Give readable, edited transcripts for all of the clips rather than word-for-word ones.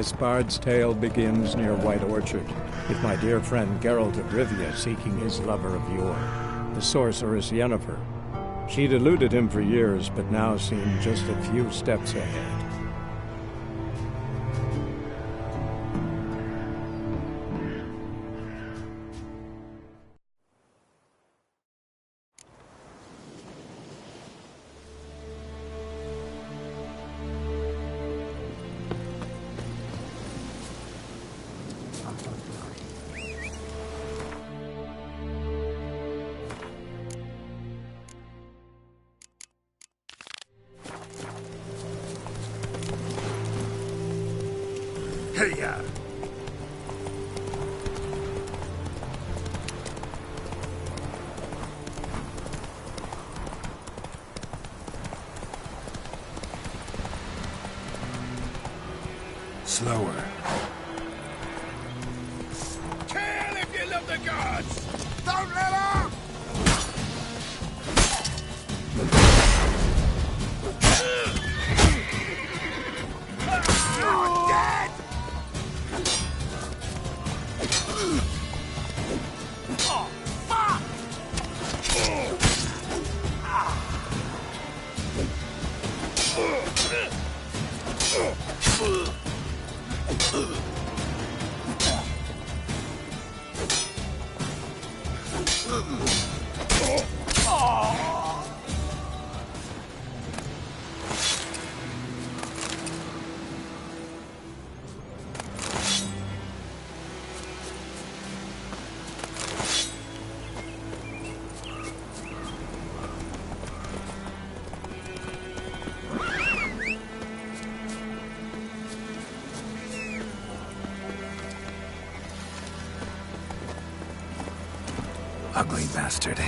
This bard's tale begins near White Orchard, with my dear friend Geralt of Rivia seeking his lover of yore, the sorceress Yennefer. She'd eluded him for years, but now seemed just a few steps ahead. Hey-ya! Slower. Kill if you love the gods! Don't let up! You're dead! Oh, fuck! Ugly bastard.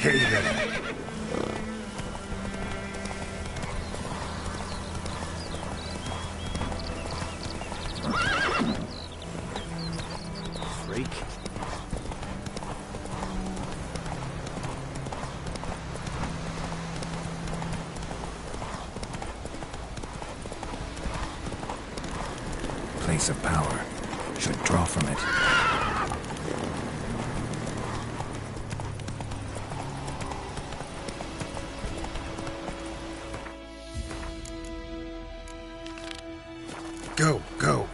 Hey there. Freak. Place of power. Should draw from it. Go, go.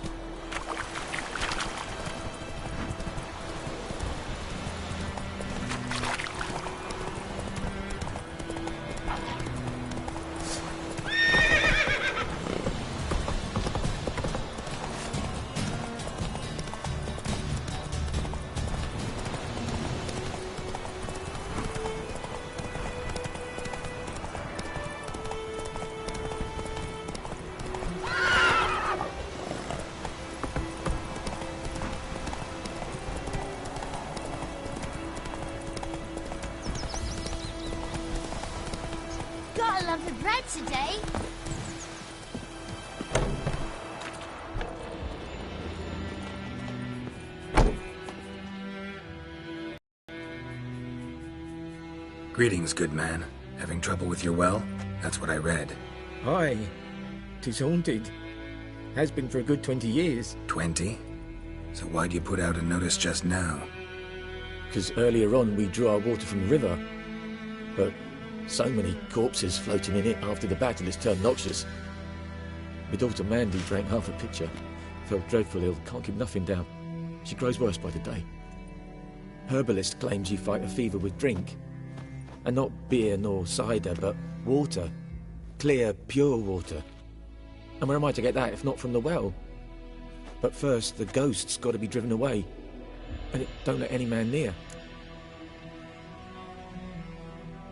Gotta love the bread today. Greetings, good man. Having trouble with your well? That's what I read. Aye. 'Tis haunted. Has been for a good 20 years. 20? So why'd you put out a notice just now? 'Cause earlier on we drew our water from the river. But so many corpses floating in it after the battle has turned noxious. My daughter Mandy drank half a pitcher. Felt dreadful ill, can't keep nothing down. She grows worse by the day. herbalist claims you fight a fever with drink. And not beer nor cider, but water. Clear, pure water. And where am I to get that if not from the well? But first, the ghost's got to be driven away. And it don't let any man near.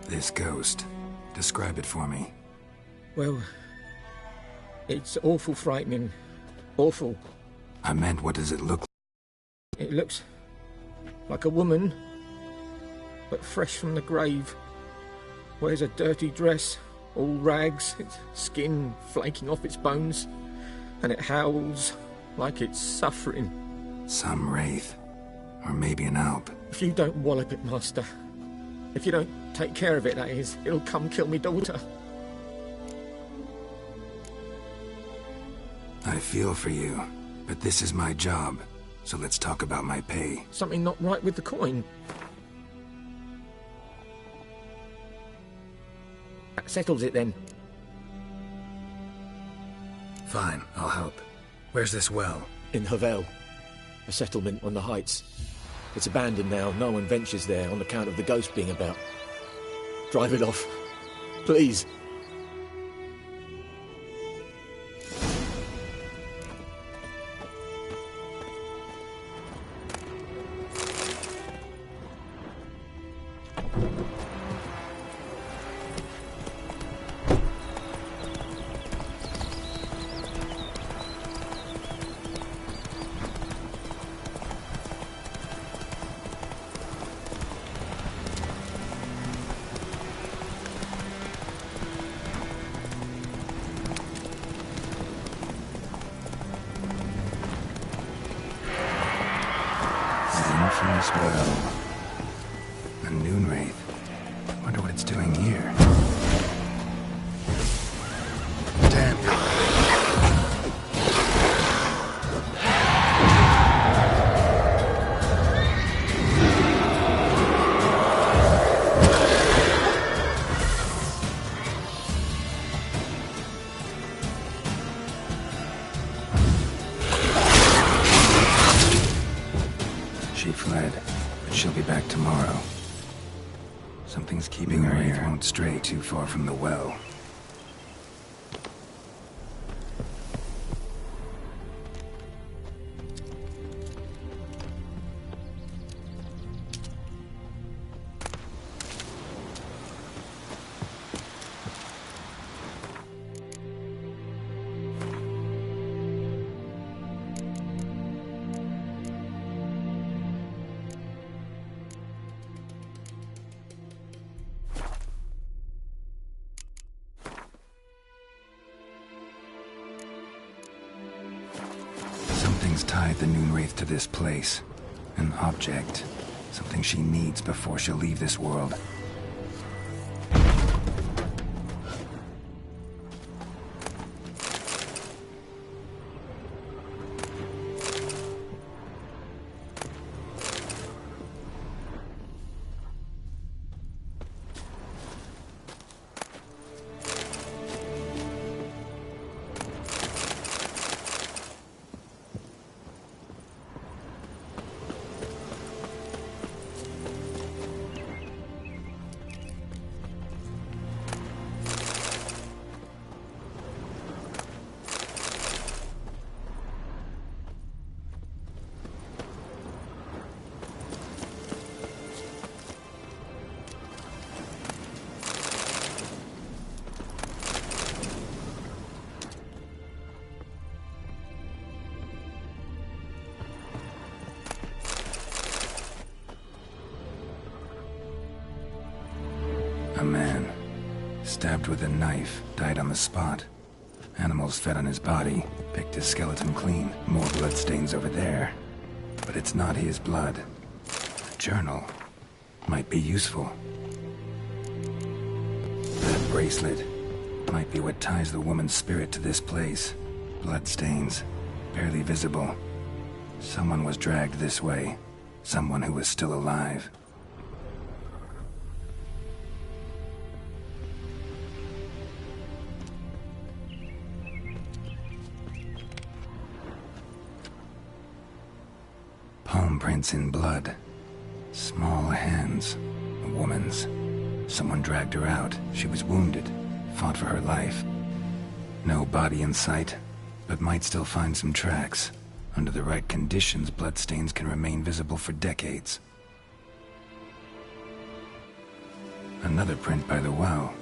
This ghost. Describe it for me. Well, it's awful frightening. Awful. I meant, what does it look like? It looks like a woman, but fresh from the grave. Wears a dirty dress, all rags, its skin flaking off its bones, and it howls like it's suffering. Some wraith. Or maybe an alp. If you don't wallop it, Master, if you don't take care of it, that is, it'll come kill me daughter. I feel for you, but this is my job, so let's talk about my pay. Something not right with the coin. That settles it then. Fine, I'll help. Where's this well? In Havel, a settlement on the heights. It's abandoned now, no one ventures there on account of the ghost being about. Drive it off, please. Well, a noon wraith. Wonder what it's doing here. Damn you. She fled, but she'll be back tomorrow. Something's keeping her here. Won't stray too far from the well. Something's tied the Noon Wraith to this place. An object. Something she needs before she'll leave this world. A man, stabbed with a knife, died on the spot. Animals fed on his body, picked his skeleton clean. More bloodstains over there. But it's not his blood. A journal might be useful. That bracelet might be what ties the woman's spirit to this place. Bloodstains, barely visible. Someone was dragged this way. Someone who was still alive. Palm prints in blood. Small hands. A woman's. Someone dragged her out. She was wounded. Fought for her life. No body in sight, but might still find some tracks. Under the right conditions, bloodstains can remain visible for decades. Another print by the well.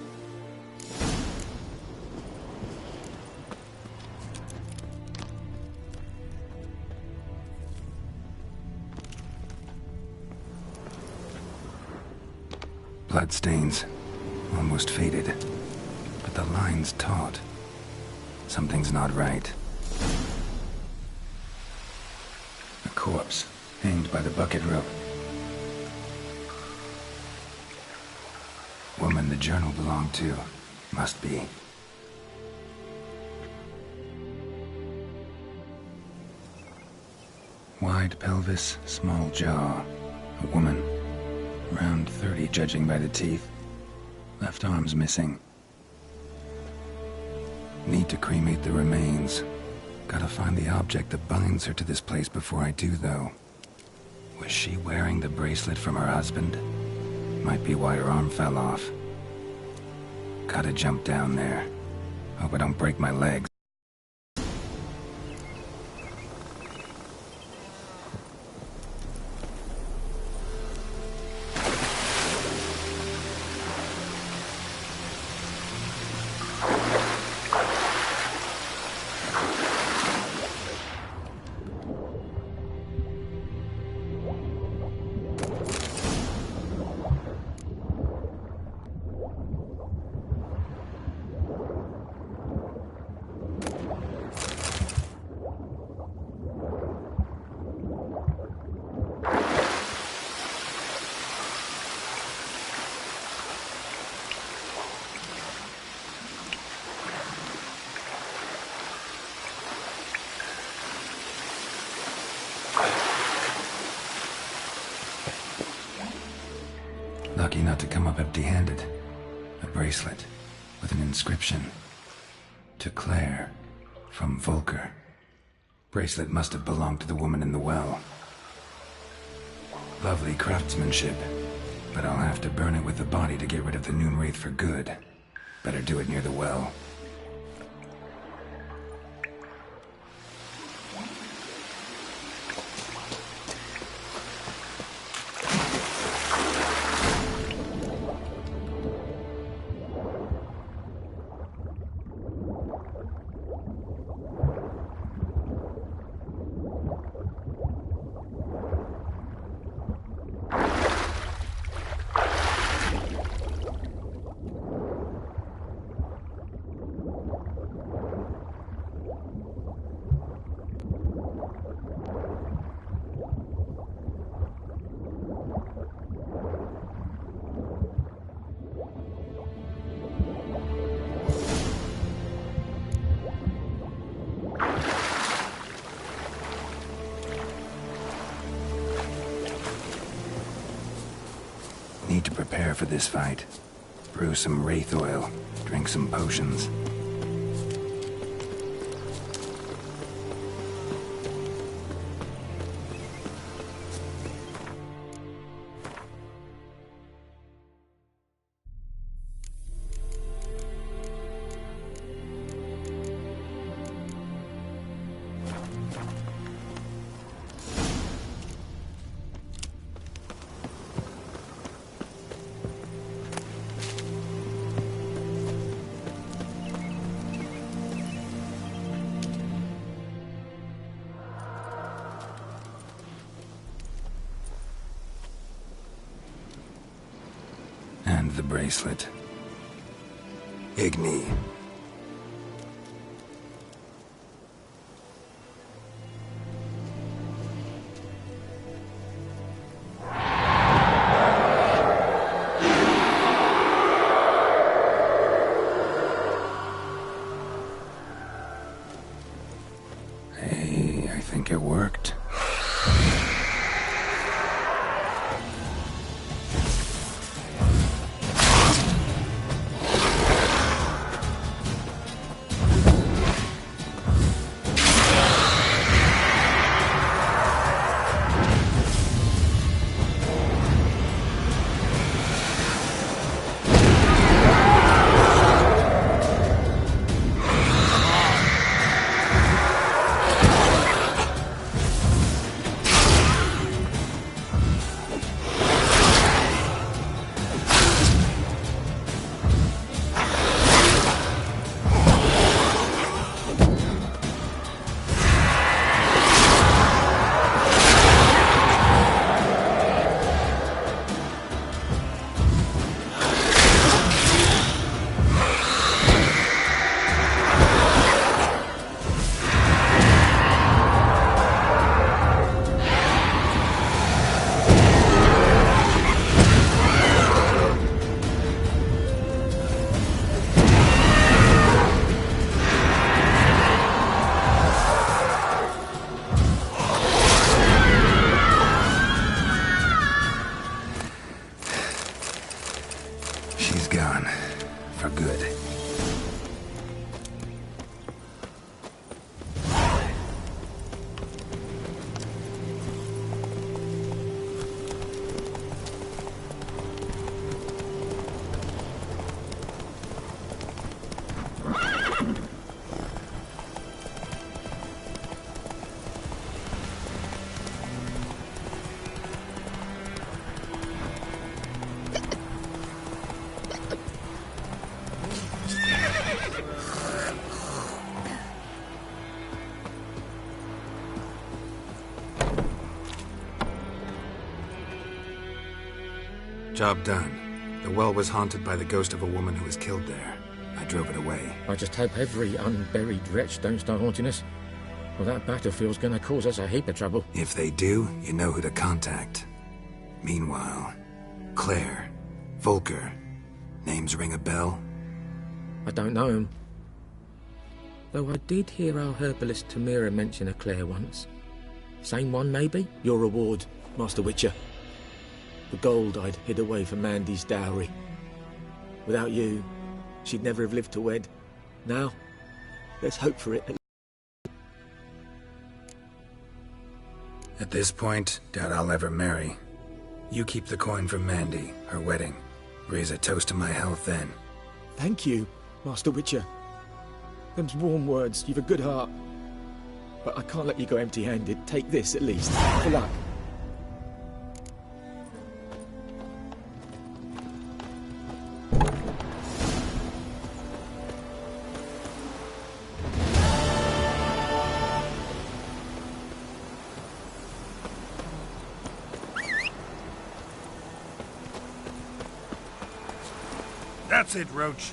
Bloodstains. Almost faded. But the line's taut. Something's not right. A corpse, hanged by the bucket rope. Woman the journal belonged to. Must be. Wide pelvis, small jaw. A woman. Around 30, judging by the teeth. Left arm's missing. Need to cremate the remains. Gotta find the object that binds her to this place before I do, though. Was she wearing the bracelet from her husband? Might be why her arm fell off. Gotta jump down there. Hope I don't break my legs. Lucky not to come up empty-handed. A bracelet with an inscription. To Claire, from Volker. Bracelet must have belonged to the woman in the well. Lovely craftsmanship, but I'll have to burn it with the body to get rid of the Noon Wraith for good. Better do it near the well. Need to prepare for this fight. Brew some wraith oil, drink some potions. And the bracelet. Igni. Hey, I think it worked. gone. For good. Job done. The well was haunted by the ghost of a woman who was killed there. I drove it away. I just hope every unburied wretch don't start haunting us. Well, that battlefield's gonna cause us a heap of trouble. If they do, you know who to contact. Meanwhile, Claire, Volker, names ring a bell? I don't know him. Though I did hear our herbalist Tamira mention a Claire once. Same one, maybe? Your reward, Master Witcher. The gold I'd hid away for Mandy's dowry. Without you, she'd never have lived to wed. Now, let's hope for it. At this point, doubt I'll ever marry. You keep the coin for Mandy, her wedding. Raise a toast to my health then. Thank you, Master Witcher. Them's warm words, you've a good heart. But I can't let you go empty-handed. Take this, at least, for luck. That's it, Roach.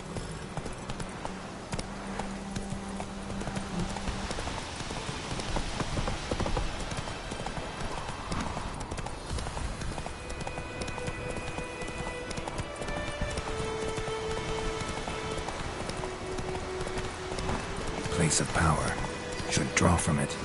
Place of power. Should draw from it.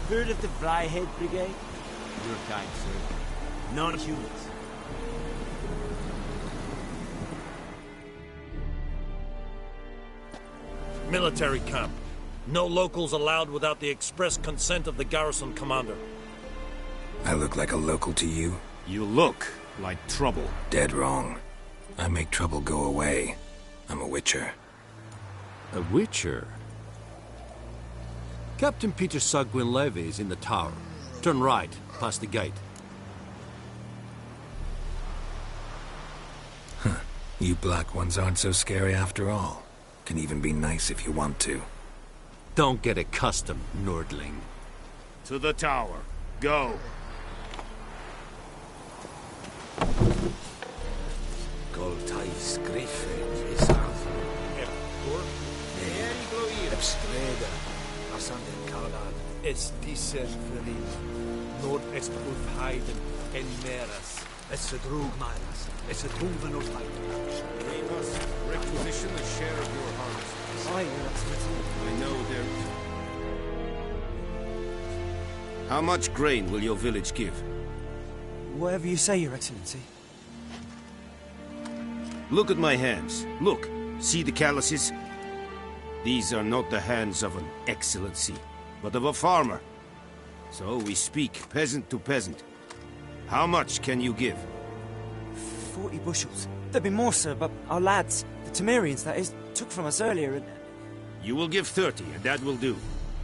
Heard of the Flyhead Brigade? Your kind, sir. Non-humans. Military camp. No locals allowed without the express consent of the garrison commander. I look like a local to you? You look like trouble. Dead wrong. I make trouble go away. I'm a witcher. A witcher? Captain Peter Sagwin Levy is in the tower. Turn right, past the gate. Huh. You black ones aren't so scary after all. Can even be nice if you want to. Don't get accustomed, Nordling. To the tower. Go. Goltais Griffin is Arthur. Streda, Asanden Kalan. Es dieser Verlieb. Nord est Ulfheiden en Meras. Es a drug miles. Es a tuven of We must requisition a share of your harvest. Aye, Your Excellency. I know there... How much grain will your village give? Whatever you say, Your Excellency. Look at my hands. Look. See the calluses? These are not the hands of an excellency, but of a farmer. So we speak peasant to peasant. How much can you give? 40 bushels. There'd be more, sir, but our lads, the Temerians, that is, took from us earlier and... You will give 30, and that will do.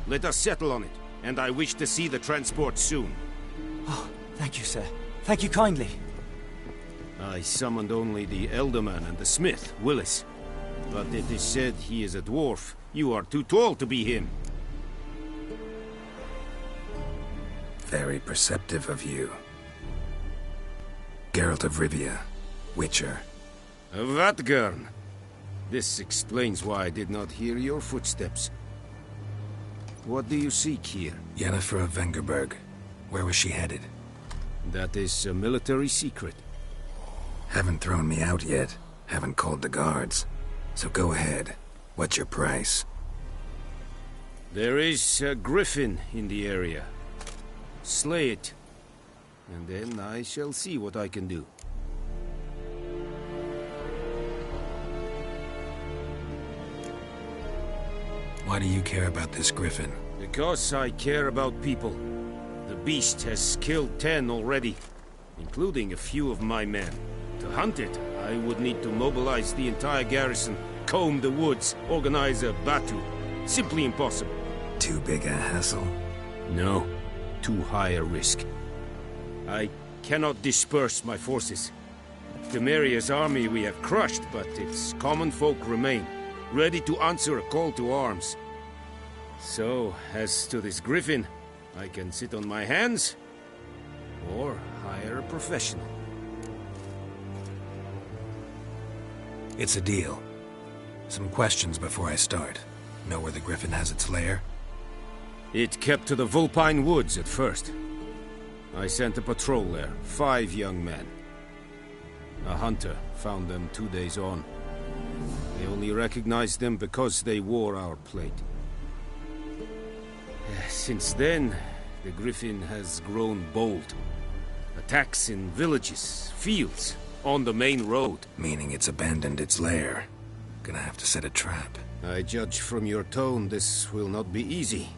Let us settle on it, and I wish to see the transport soon. Oh, thank you, sir. Thank you kindly. I summoned only the Elderman and the smith, Willis. But it is said he is a dwarf. You are too tall to be him. Very perceptive of you. Geralt of Rivia, Witcher. Vatgern. This explains why I did not hear your footsteps. What do you seek here? Yennefer of Vengerberg. Where was she headed? That is a military secret. Haven't thrown me out yet. Haven't called the guards. So go ahead. What's your price? There is a griffin in the area. Slay it. And then I shall see what I can do. Why do you care about this griffin? Because I care about people. The beast has killed 10 already, including a few of my men. To hunt it, I would need to mobilize the entire garrison, comb the woods, organize a batu. Simply impossible. Too big a hassle? No. Too high a risk. I cannot disperse my forces. Temeria's army we have crushed, but its common folk remain, ready to answer a call to arms. So, as to this griffin, I can sit on my hands, or hire a professional. It's a deal. Some questions before I start. Know where the griffin has its lair? It kept to the Vulpine Woods at first. I sent a patrol there, 5 young men. A hunter found them 2 days on. They only recognized them because they wore our plate. Since then, the griffin has grown bold. Attacks in villages, fields, on the main road. Meaning it's abandoned its lair. Gonna have to set a trap. I judge from your tone this will not be easy.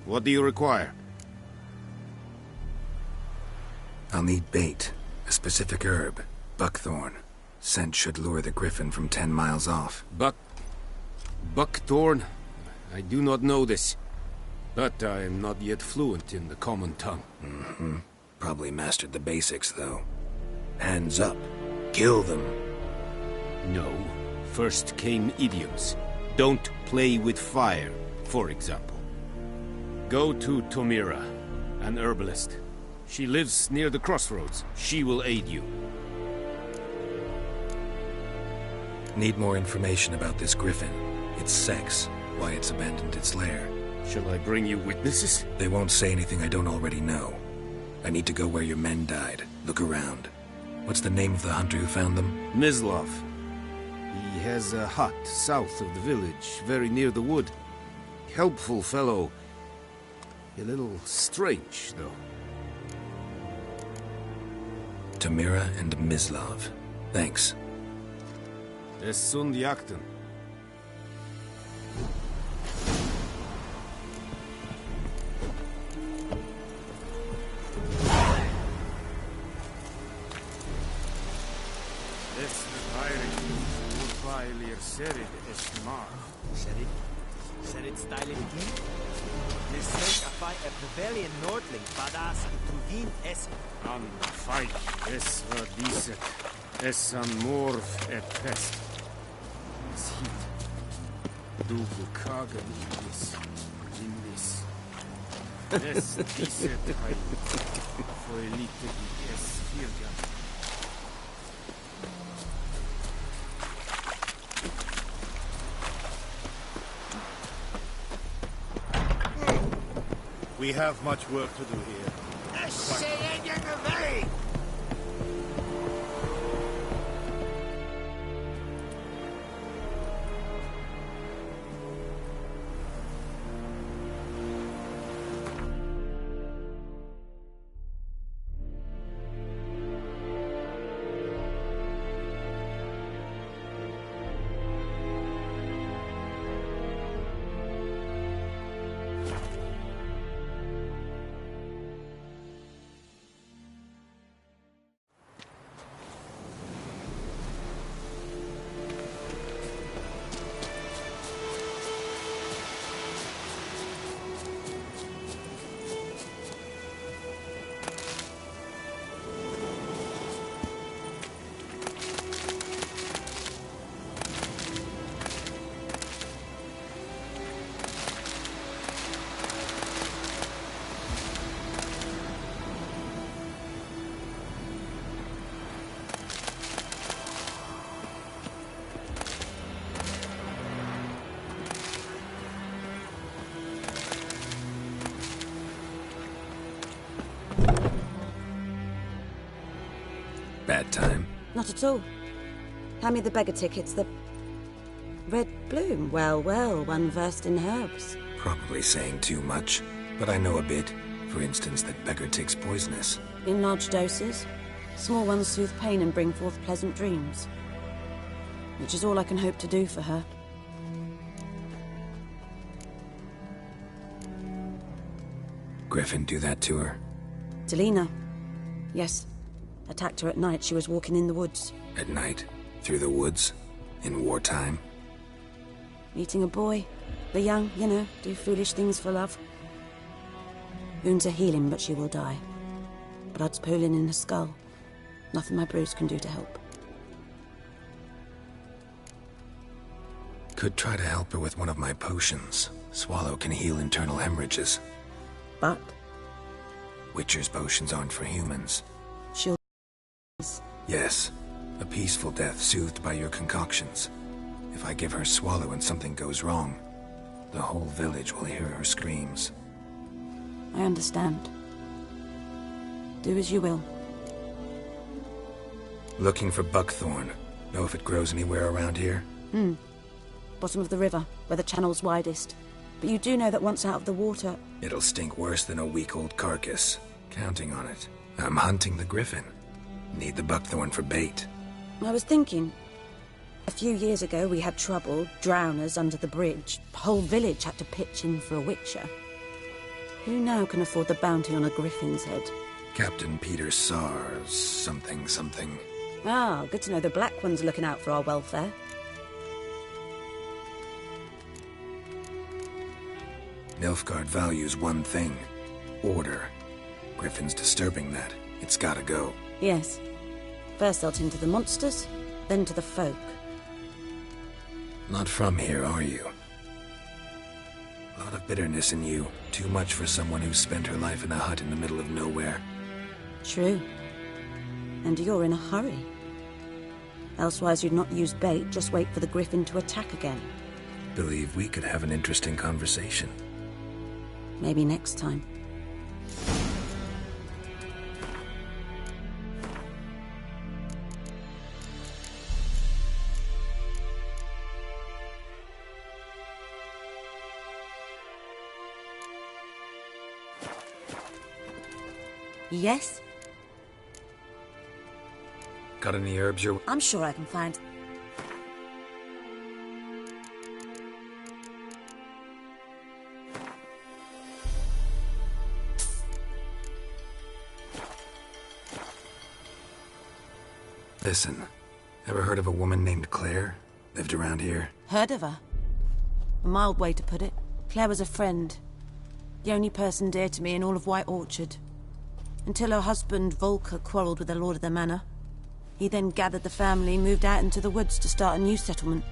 What do you require? I'll need bait. A specific herb. Buckthorn. Scent should lure the griffin from 10 miles off. Buckthorn? I do not know this. But I am not yet fluent in the common tongue. Mm-hmm. Probably mastered the basics, though. Hands up. Kill them. No. First came idioms. Don't play with fire, for example. Go to Tomira, an herbalist. She lives near the crossroads. She will aid you. Need more information about this griffin. Its sex, why it's abandoned its lair. Shall I bring you witnesses? They won't say anything I don't already know. I need to go where your men died. Look around. What's the name of the hunter who found them? Mislav. He has a hut south of the village, very near the wood. Helpful fellow. A little strange, though. Tamira and Mislav. Thanks. Es sunt jakten. Es reirig, urfeilir serid es mar. Serid style begin? This sent a fight a Bavarian Nordling, Badas Truvin es. An fight es verdicet, es an morf et pest. Es hit. Du bukagen in this. Es dicet hai, foelite di es virgan. We have much work to do here. Not at all. Hand me the beggar tickets, the... Red bloom. Well, well, one versed in herbs. Probably saying too much, but I know a bit. For instance, that beggar tick's poisonous. In large doses. Small ones soothe pain and bring forth pleasant dreams. Which is all I can hope to do for her. Griffin do that to her? Delina. Yes. Attacked her at night. She was walking in the woods. At night? Through the woods? In wartime? Meeting a boy. The young, you know, do foolish things for love. Wounds are healing, but she will die. Blood's pooling in her skull. Nothing my brews can do to help. Could try to help her with one of my potions. Swallow can heal internal hemorrhages. But? Witcher's potions aren't for humans. She'll... Yes. A peaceful death soothed by your concoctions. If I give her Swallow and something goes wrong, the whole village will hear her screams. I understand. Do as you will. Looking for buckthorn. Know if it grows anywhere around here? Bottom of the river, where the channel's widest. But you do know that once out of the water... It'll stink worse than a week-old carcass. Counting on it. I'm hunting the griffin. Need the buckthorn for bait. I was thinking... A few years ago we had trouble, drowners under the bridge. The whole village had to pitch in for a witcher. Who now can afford the bounty on a griffin's head? Captain Peter Sars, something. Ah, good to know the Black One's looking out for our welfare. Nilfgaard values one thing. Order. Griffin's disturbing that. It's gotta go. Yes. First they'll tend to the monsters, then to the folk. Not from here, are you? A lot of bitterness in you. Too much for someone who spent her life in a hut in the middle of nowhere. True. And you're in a hurry. Elsewise you'd not use bait, just wait for the griffin to attack again. Believe we could have an interesting conversation. Maybe next time. Yes? Got any herbs you're... I'm sure I can find... Listen, ever heard of a woman named Claire? Lived around here? Heard of her? A mild way to put it. Claire was a friend. The only person dear to me in all of White Orchard. Until her husband, Volker, quarreled with the lord of the manor. He then gathered the family, moved out into the woods to start a new settlement.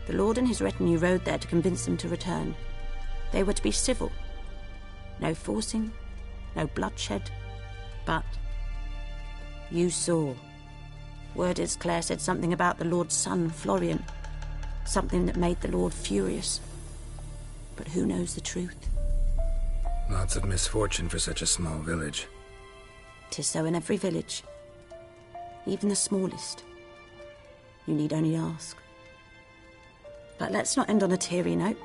The lord and his retinue rode there to convince them to return. They were to be civil. No forcing, no bloodshed. But... you saw. Word is Claire said something about the lord's son, Florian. Something that made the lord furious. But who knows the truth? Lots of misfortune for such a small village. 'Tis so in every village. Even the smallest. You need only ask. But let's not end on a teary note.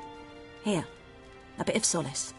Here, a bit of solace.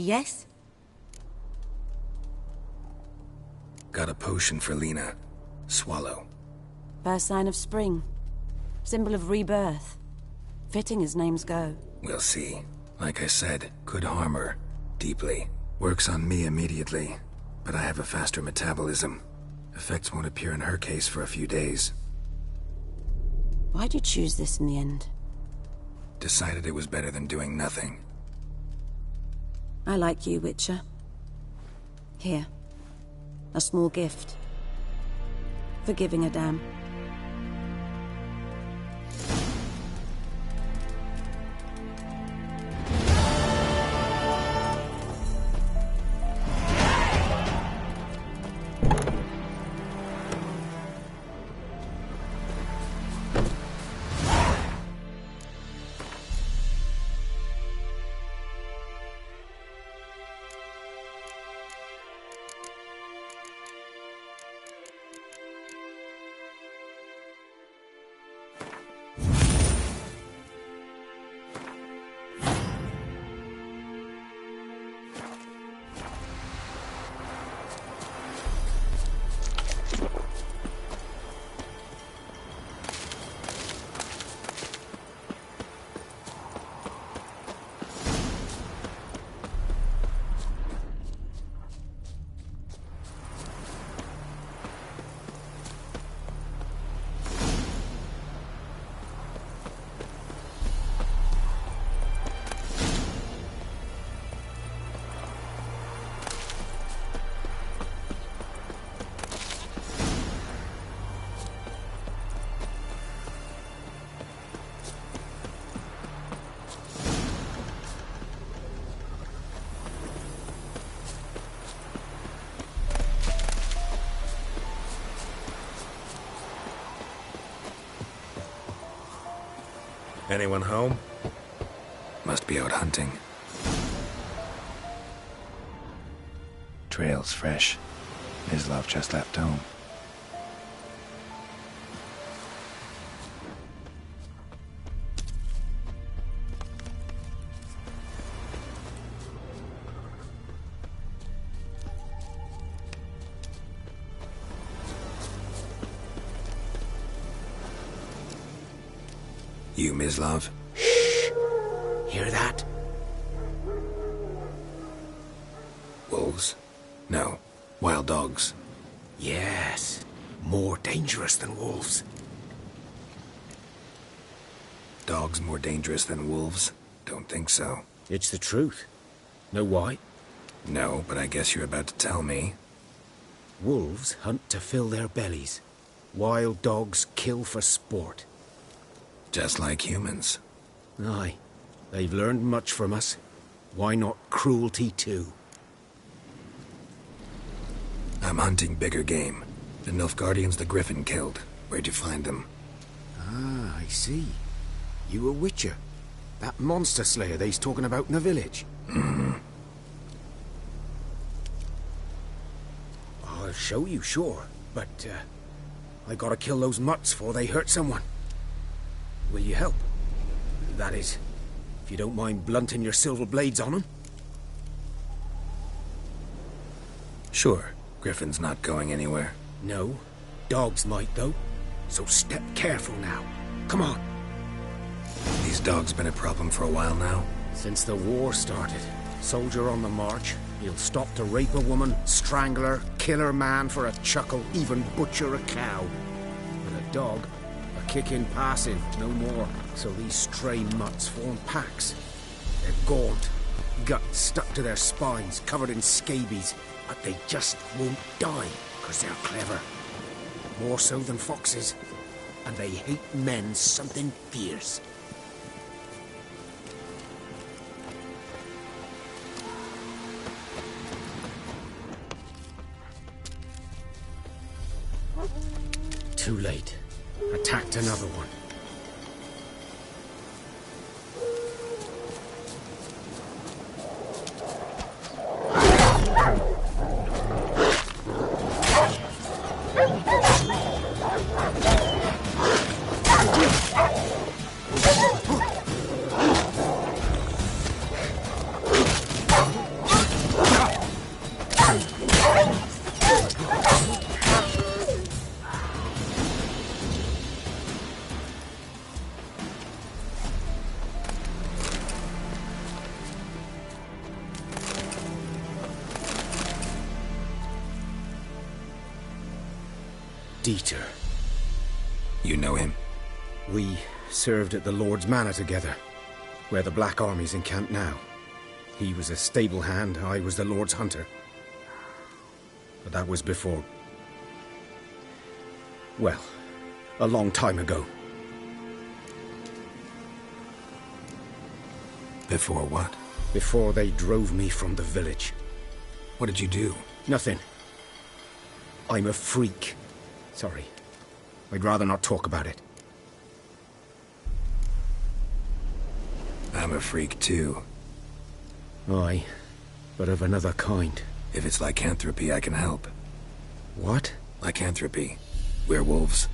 Yes? Got a potion for Lena. Swallow. First sign of spring. Symbol of rebirth. Fitting as names go. We'll see. Like I said, could harm her. Deeply. Works on me immediately. But I have a faster metabolism. Effects won't appear in her case for a few days. Why'd you choose this in the end? Decided it was better than doing nothing. I like you, Witcher. Here. A small gift. For giving a damn. Anyone home? Must be out hunting. Trail's fresh. Mislav just left home. You, Mislav? Shh! Hear that? Wolves? No. Wild dogs. Yes. More dangerous than wolves. Dogs more dangerous than wolves? Don't think so. It's the truth. Know why? No, but I guess you're about to tell me. Wolves hunt to fill their bellies. Wild dogs kill for sport. Just like humans. Aye. They've learned much from us. Why not cruelty too? I'm hunting bigger game. The Nilfgaardians the Griffin killed. Where'd you find them? Ah, I see. You a witcher. That monster slayer they's talking about in the village. I'll show you, sure. But, I gotta kill those mutts before they hurt someone. Will you help? That is, if you don't mind blunting your silver blades on them. Sure. Griffin's not going anywhere. No. Dogs might, though. So step careful now. Come on. These dogs been a problem for a while now? Since the war started. Soldier on the march. He'll stop to rape a woman, strangle her, kill her man for a chuckle, even butcher a cow. With a dog, a kick in passing, no more. So these stray mutts form packs. They're gaunt, guts stuck to their spines, covered in scabies. But they just won't die, because they're clever. More so than foxes. And they hate men something fierce. Too late. Attacked another one. Dieter. You know him? We served at the Lord's Manor together, where the Black Army's encamped now. He was a stable hand, I was the Lord's hunter. But that was before... well, a long time ago. Before what? Before they drove me from the village. What did you do? Nothing. I'm a freak. Sorry. I'd rather not talk about it. I'm a freak too. Aye, but of another kind. If it's lycanthropy, I can help. What? Lycanthropy. Werewolves.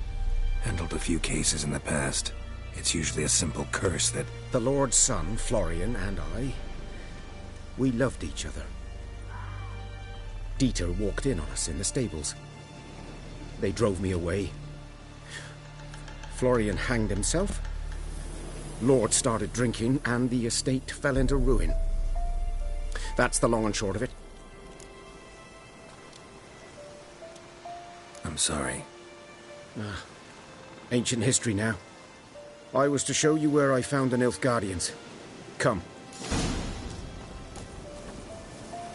Handled a few cases in the past. It's usually a simple curse that... The Lord's son, Florian, and I... we loved each other. Dieter walked in on us in the stables. They drove me away. Florian hanged himself. Lord started drinking, and the estate fell into ruin. That's the long and short of it. I'm sorry. Ancient history now. I was to show you where I found the Nilfgaardians. Come.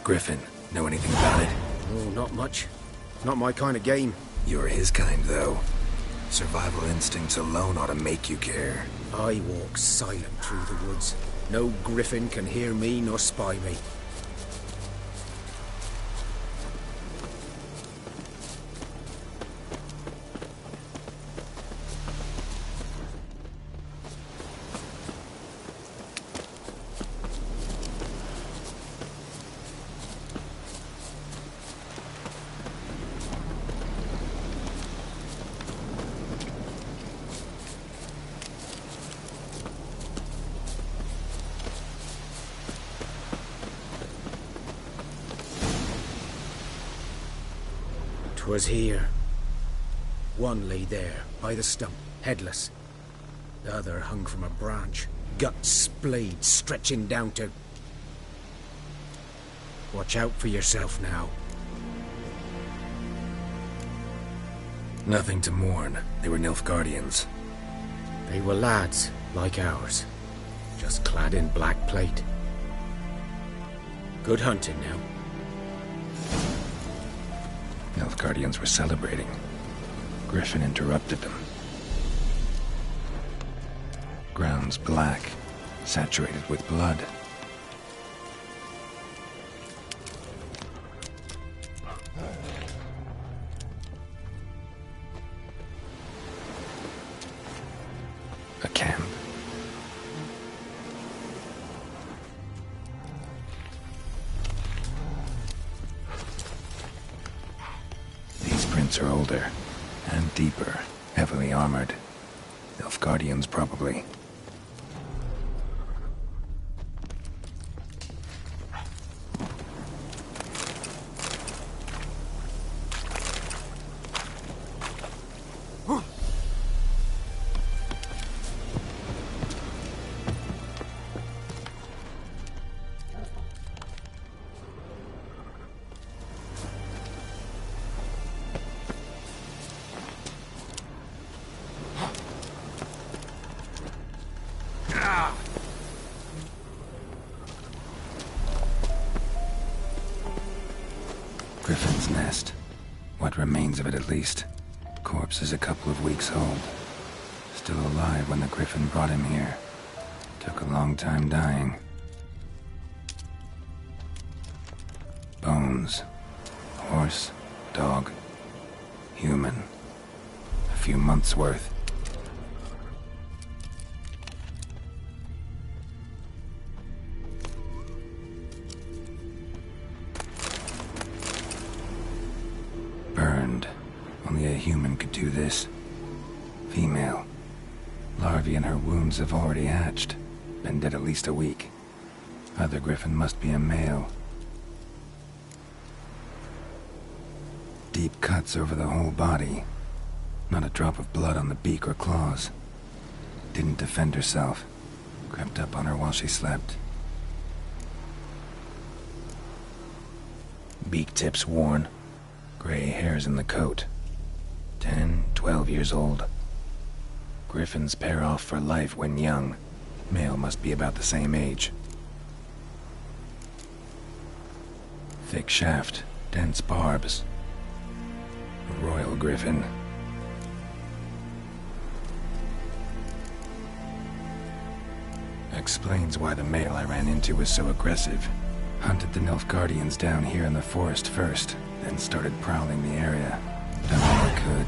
Griffin, know anything about it? Oh, not much. Not my kind of game. You're his kind, though. Survival instincts alone ought to make you care. I walk silent through the woods. No griffin can hear me nor spy me. Was here. One lay there, by the stump, headless. The other hung from a branch, guts splayed, stretching down to... Watch out for yourself now. Nothing to mourn. They were Nilfgaardians. They were lads, like ours. Just clad in black plate. Good hunting now. Nilfgaardians were celebrating. Griffin interrupted them. Ground's black, saturated with blood. A camp. Are older and deeper, heavily armored. Nilfgaardians, probably. Griffin's nest. What remains of it, at least. Corpse is a couple of weeks old. Still alive when the Griffin brought him here. Took a long time dying. Bones. Horse, dog, human. A few months' worth. Burned. Only a human could do this. Female. Larvae in her wounds have already hatched. Been dead at least a week. Other Griffin must be a male. Deep cuts over the whole body. Not a drop of blood on the beak or claws. Didn't defend herself. Crept up on her while she slept. Beak tips worn. Gray hairs in the coat. 10, 12 years old. Griffins pair off for life when young. Male must be about the same age. Thick shaft, dense barbs. A royal griffin. Explains why the male I ran into was so aggressive. Hunted the Nilfgaardians down here in the forest first, then started prowling the area. Done all I could.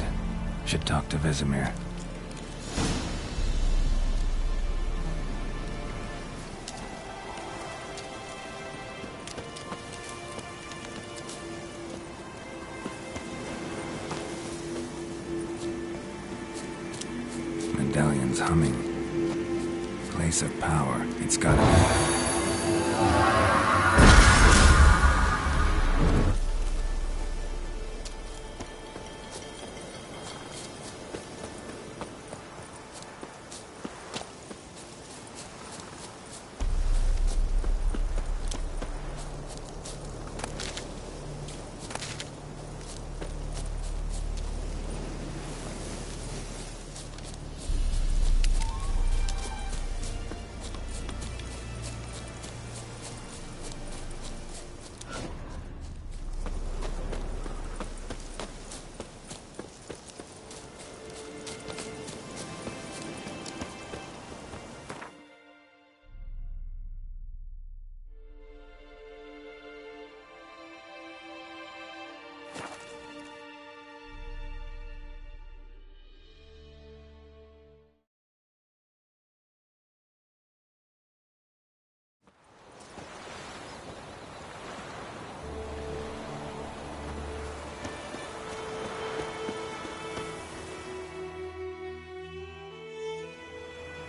Should talk to Vesemir. Medallion's humming. Place of power. It's gotta be.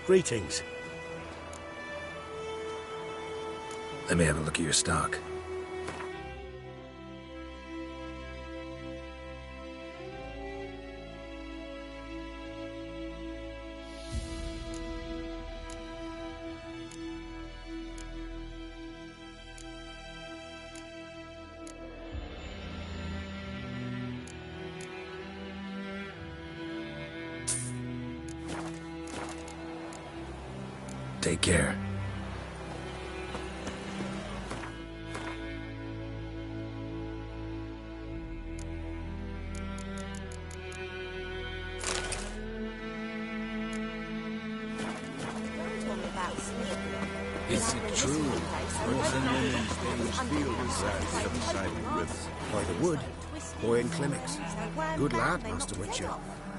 Greetings. Let me have a look at your stock. Take care. Is it true? What's in women's days field is that the other side of the river? By the wood. Boy in Clemix. Good lad, Master Witcher.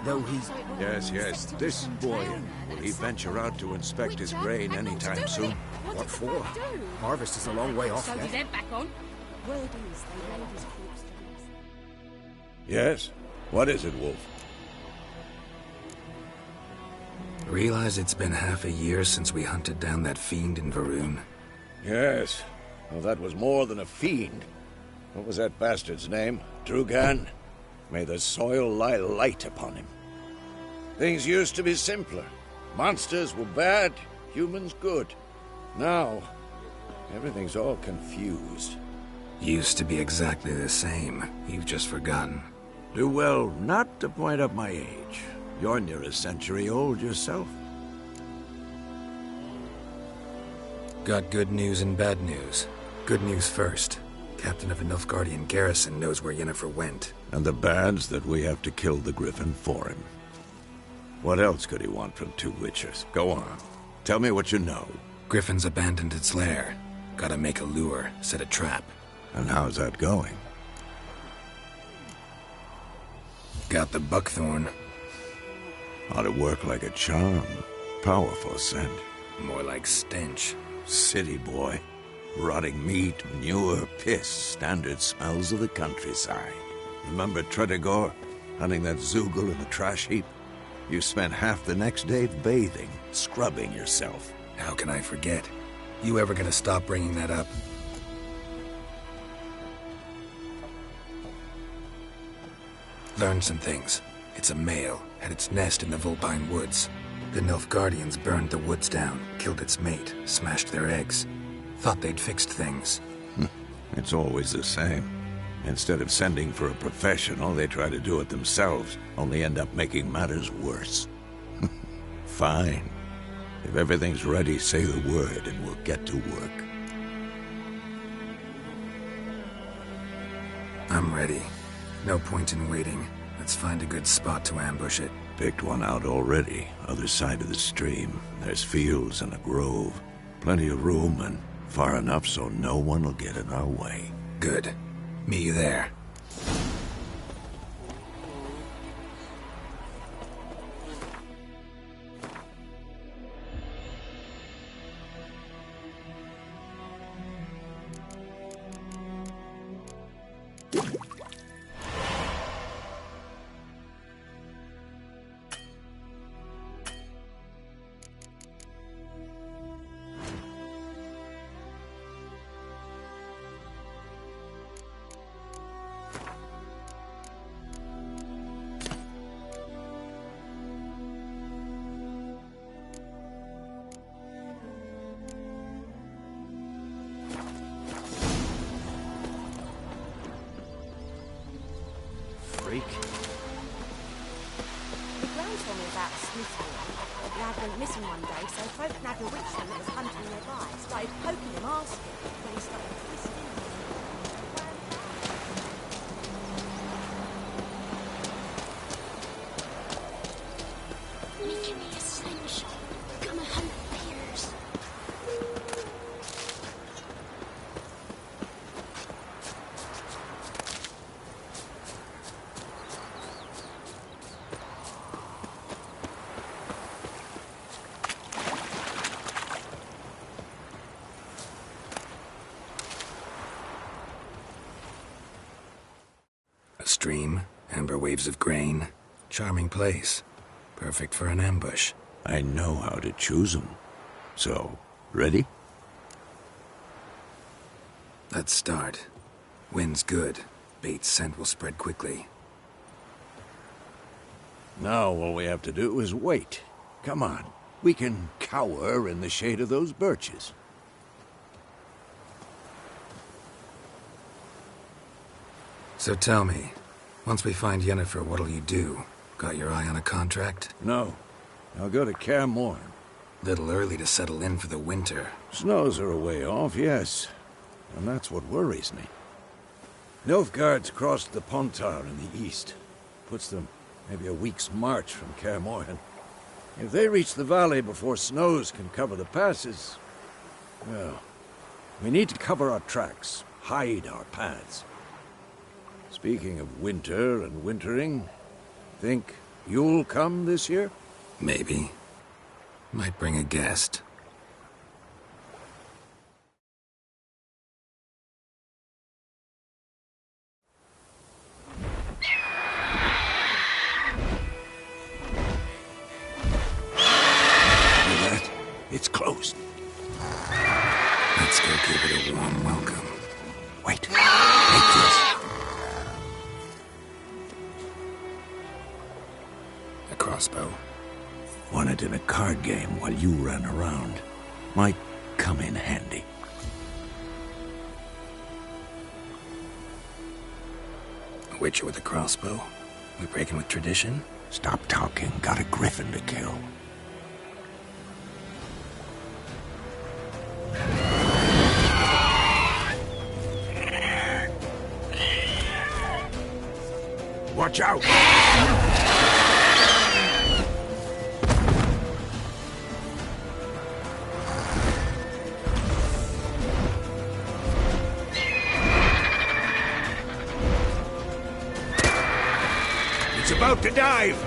Though he's... Yes. This boy, will he venture out to inspect his grain anytime soon? What for? Harvest is a long way off yet. Yes? What is it, Wolf? Realize it's been half a year since we hunted down that fiend in Varun? Yes. Well, that was more than a fiend. What was that bastard's name? Drugan? May the soil lie light upon him. Things used to be simpler. Monsters were bad, humans good. Now, everything's all confused. Used to be exactly the same. You've just forgotten. Do well not to point up my age. You're near a century old yourself. Got good news and bad news. Good news first. Captain of a Nilfgaardian garrison knows where Yennefer went. And the bad's that we have to kill the Griffin for him. What else could he want from two witchers? Go on. Tell me what you know. Griffin's abandoned its lair. Gotta make a lure, set a trap. And how's that going? Got the buckthorn. Ought to work like a charm. Powerful scent. More like stench. City boy. Rotting meat, manure, piss. Standard smells of the countryside. Remember Tredegor? Hunting that Zoogle in the trash heap? You spent half the next day bathing, scrubbing yourself. How can I forget? You ever gonna stop bringing that up? Learned some things. It's a male, had its nest in the Vulpine Woods. The Nilfgaardians burned the woods down, killed its mate, smashed their eggs. Thought they'd fixed things. It's always the same. Instead of sending for a professional, they try to do it themselves, only end up making matters worse. Fine. If everything's ready, say the word and we'll get to work. I'm ready. No point in waiting. Let's find a good spot to ambush it. Picked one out already, other side of the stream. There's fields and a grove. Plenty of room and far enough so no one will get in our way. Good. Meet you there. Freak. The Ground told me about a smith here. The lad went missing one day, so folk nabbed a witchman that was hunting nearby. Started poking him, asking, when he started twisting. Making me a slingshot. Gonna hunt bears. A stream, amber waves of grain. Charming place. Perfect for an ambush. I know how to choose them. So, ready? Let's start. Wind's good. Bait's scent will spread quickly. Now all we have to do is wait. Come on. We can cower in the shade of those birches. So tell me, once we find Yennefer, what'll you do? Got your eye on a contract? No. I'll go to Kaer Morhen. Little early to settle in for the winter. Snows are a way off, yes. And that's what worries me. Nilfgaard's crossed the Pontar in the east. Puts them maybe a week's march from Kaer Morhen. If they reach the valley before snows can cover the passes, well, we need to cover our tracks, hide our paths. Speaking of winter and wintering, think you'll come this year? Maybe. Might bring a guest. It's closed. Let's go give it a warm welcome. Wait. Take this. A crossbow. Won it in a card game while you ran around. Might come in handy. A witcher with a crossbow? We breaking with tradition? Stop talking. Got a griffin to kill. Watch out! It's about to dive!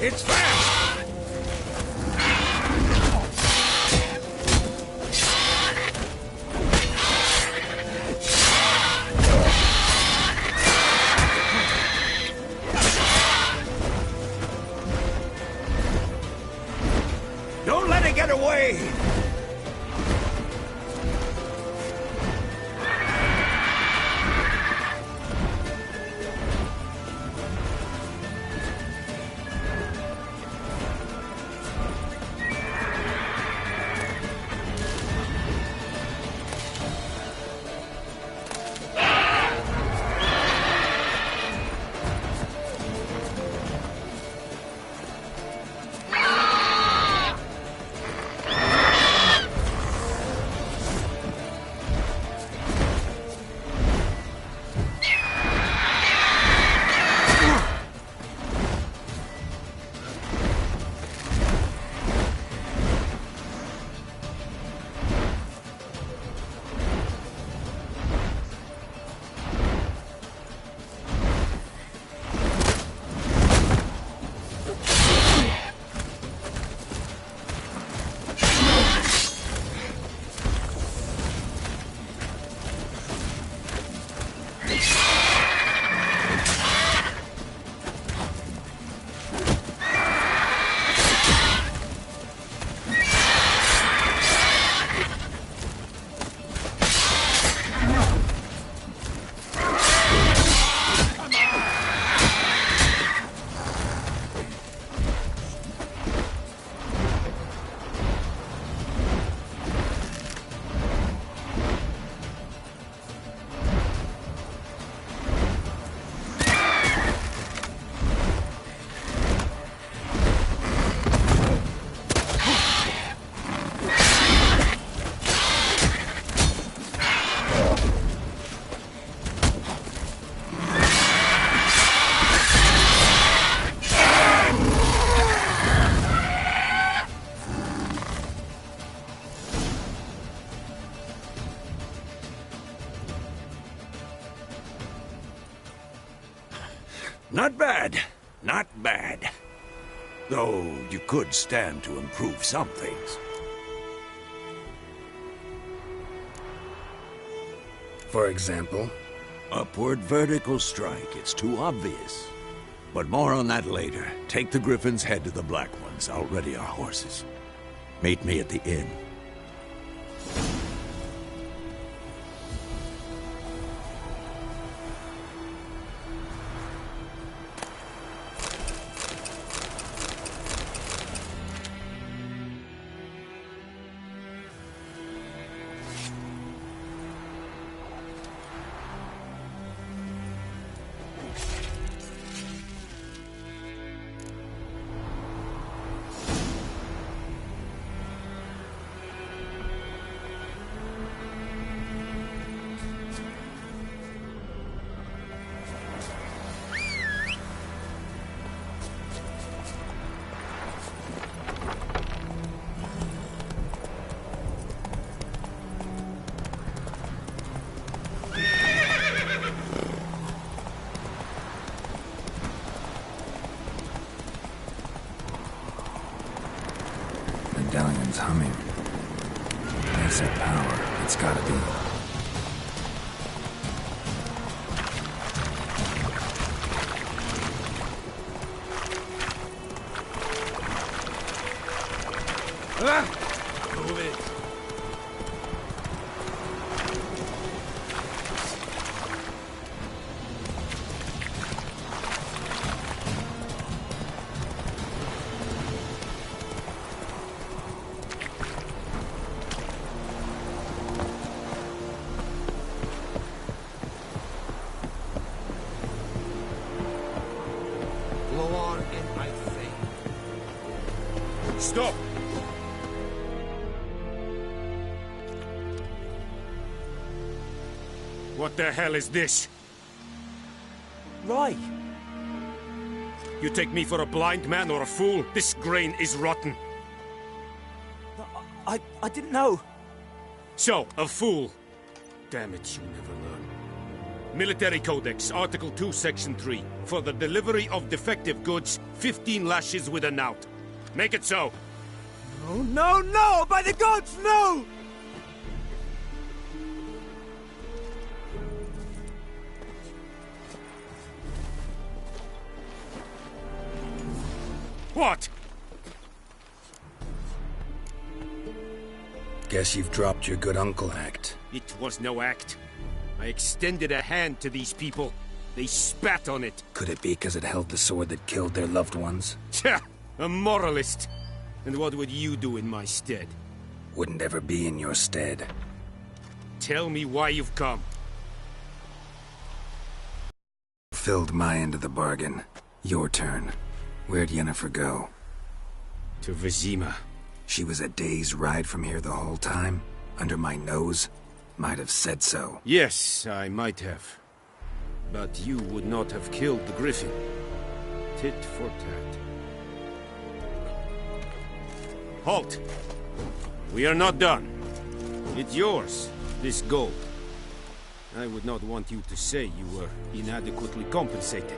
It's fast! Don't let it get away! Not bad. Not bad. Though you could stand to improve some things. For example? Upward vertical strike. It's too obvious. But more on that later. Take the Griffin's head to the Black Ones. I'll ready our horses. Meet me at the inn. Medallion's humming. Basic power. It's gotta be. Move it. Stop! What the hell is this? Right. You take me for a blind man or a fool? This grain is rotten. I didn't know. So, a fool. Damn it, you never learn. Military Codex, Article 2, Section 3. For the delivery of defective goods, 15 lashes with a knout. Make it so. No, no, no! By the gods, no! What? Guess you've dropped your good uncle act. It was no act. I extended a hand to these people. They spat on it. Could it be because it held the sword that killed their loved ones? Tja! A moralist. And what would you do in my stead? Wouldn't ever be in your stead. Tell me why you've come. Filled my end of the bargain. Your turn. Where'd Yennefer go? To Vizima. She was a day's ride from here the whole time? Under my nose? Might have said so. Yes, I might have. But you would not have killed the griffin. Tit for tat. Halt! We are not done. It's yours, this gold. I would not want you to say you were inadequately compensated.